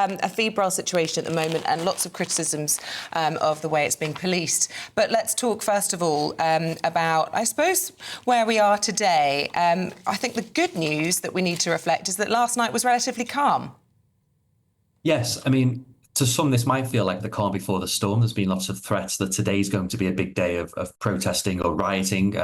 A febrile situation at the moment and lots of criticisms of the way it's being policed. But let's talk first of all about, I suppose, where we are today. I think the good news that we need to reflect is that last night was relatively calm. Yes, I mean, to some, this might feel like the calm before the storm. There's been lots of threats that today's going to be a big day of protesting or rioting,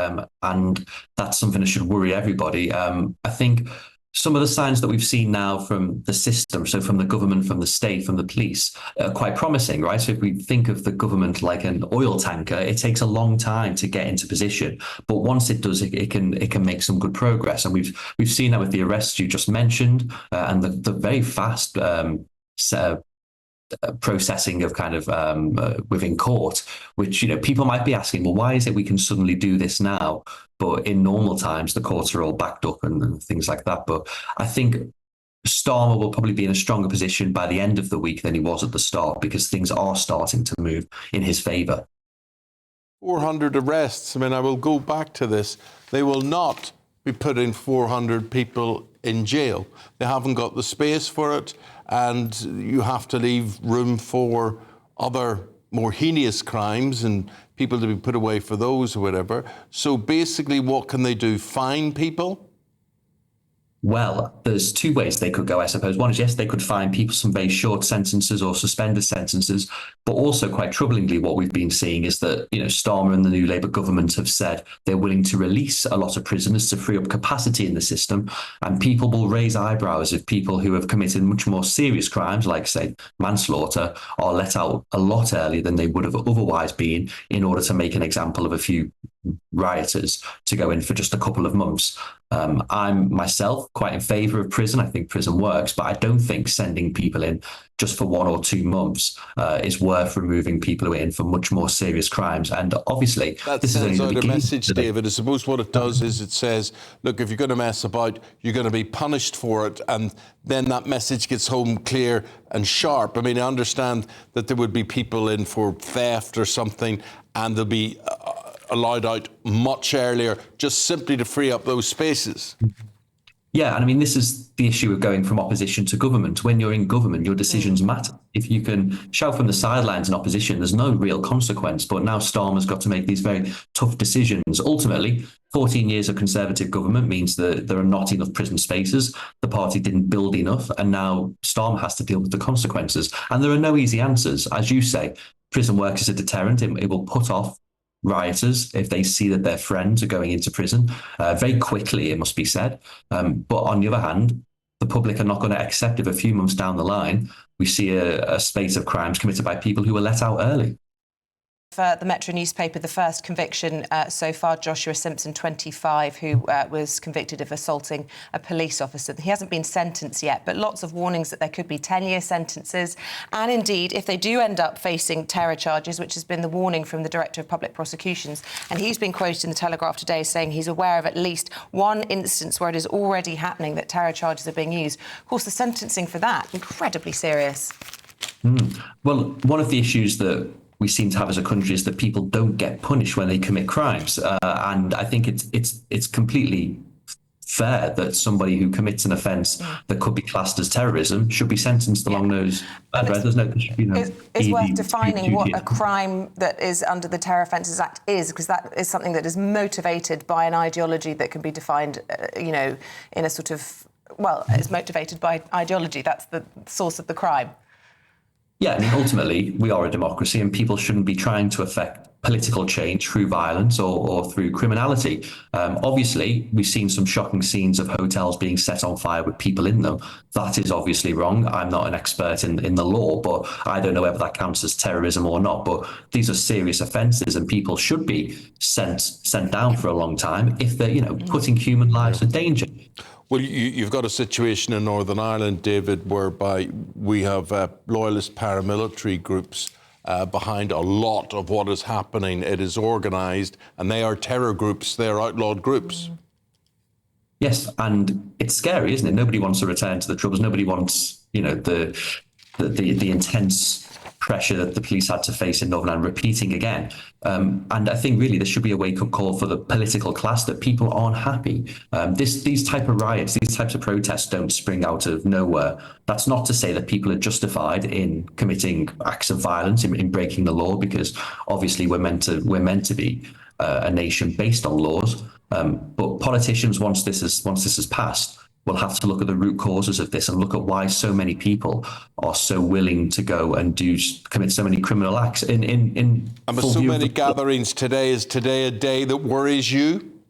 and that's something that should worry everybody. I think some of the signs that we've seen now from the system, so from the government, from the state, from the police, are quite promising, right? So if we think of the government like an oil tanker, it takes a long time to get into position, but once it does, it can make some good progress. And we've seen that with the arrests you just mentioned, and the very fast processing of kind of within court, which, you know, people might be asking, well, why is it we can suddenly do this now, but in normal times the courts are all backed up and things like that. But I think Starmer will probably be in a stronger position by the end of the week than he was at the start, because things are starting to move in his favour. 400 arrests. I mean, I will go back to this. They will not be putting 400 people in jail. They haven't got the space for it, and you have to leave room for other more heinous crimes and people to be put away for those or whatever. So basically, what can they do? Fine people? Well, there's two ways they could go, I suppose. One is, yes, they could fine people some very short sentences or suspended sentences. But also, quite troublingly, what we've been seeing is that, you know, Starmer and the new Labour government have said they're willing to release a lot of prisoners to free up capacity in the system. And people will raise eyebrows if people who have committed much more serious crimes, like, say, manslaughter, are let out a lot earlier than they would have otherwise been, in order to make an example of a few rioters to go in for just a couple of months. I'm myself quite in favour of prison. I think prison works, but I don't think sending people in just for 1 or 2 months is worth removing people in for much more serious crimes. And obviously, that this sends is out only a message, David. I suppose what it does is it says, look, if you're going to mess about, you're going to be punished for it. And then that message gets home clear and sharp. I mean, I understand that there would be people in for theft or something, and they'll be allowed out much earlier, just simply to free up those spaces. Yeah, and I mean, this is the issue of going from opposition to government. When you're in government, your decisions matter. If you can shout from the sidelines in opposition, there's no real consequence. But now Starmer's got to make these very tough decisions. Ultimately, 14 years of Conservative government means that there are not enough prison spaces. The party didn't build enough, and now Starmer has to deal with the consequences. And there are no easy answers. As you say, prison work is a deterrent. It will put off rioters if they see that their friends are going into prison very quickly, it must be said. But on the other hand, the public are not going to accept if a few months down the line we see a spate of crimes committed by people who were let out early. For the Metro newspaper, the first conviction so far, Joshua Simpson, 25, who was convicted of assaulting a police officer. He hasn't been sentenced yet, but lots of warnings that there could be 10-year sentences. And indeed, if they do end up facing terror charges, which has been the warning from the Director of Public Prosecutions, and he's been quoted in the Telegraph today saying he's aware of at least one instance where it is already happening that terror charges are being used. Of course, the sentencing for that, incredibly serious. Well, one of the issues that we seem to have as a country is that people don't get punished when they commit crimes, and I think it's completely fair that somebody who commits an offence that could be classed as terrorism should be sentenced along those. There should be no. It's worth defining what a crime that is under the Terror Offences Act is, because that is something that is motivated by an ideology that can be defined, in a sort of, well, it's motivated by ideology. That's the source of the crime. Yeah, I mean, ultimately, we are a democracy, and people shouldn't be trying to affect political change through violence or through criminality. Obviously, we've seen some shocking scenes of hotels being set on fire with people in them. That is obviously wrong. I'm not an expert in the law, but I don't know whether that counts as terrorism or not. But these are serious offences, and people should be sent down for a long time if they're, putting human lives in danger. Well, you've got a situation in Northern Ireland, David, whereby we have loyalist paramilitary groups behind a lot of what is happening. It is organised, and they are terror groups. They are outlawed groups. Yes, and it's scary, isn't it? Nobody wants to return to the Troubles. Nobody wants, the intense pressure that the police had to face in Northern Ireland repeating again. And I think really this should be a wake-up call for the political class that people aren't happy. These type of riots, these types of protests don't spring out of nowhere. That's not to say that people are justified in committing acts of violence, in breaking the law, because obviously we're meant to be a nation based on laws. But politicians, once this has passed, will have to look at the root causes of this and look at why so many people are so willing to go and commit so many criminal acts. And with so many gatherings today, is today a day that worries you?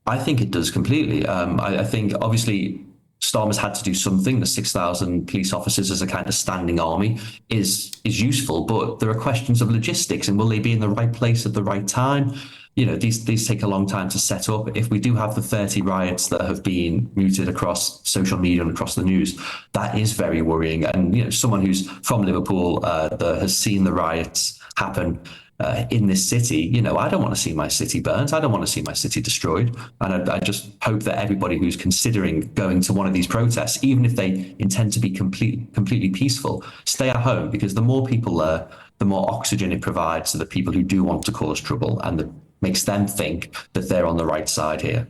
I think it does completely. I think obviously Stormers had to do something. The 6,000 police officers as a kind of standing army is useful, but there are questions of logistics and will they be in the right place at the right time? You know, these take a long time to set up. If we do have the 30 riots that have been muted across social media and across the news, that is very worrying. And, you know, someone who's from Liverpool that has seen the riots happen in this city, you know, I don't want to see my city burnt. I don't want to see my city destroyed. And I just hope that everybody who's considering going to one of these protests, even if they intend to be completely peaceful, stay at home, because the more people there, the more oxygen it provides to the people who do want to cause trouble, and makes them think that they're on the right side here.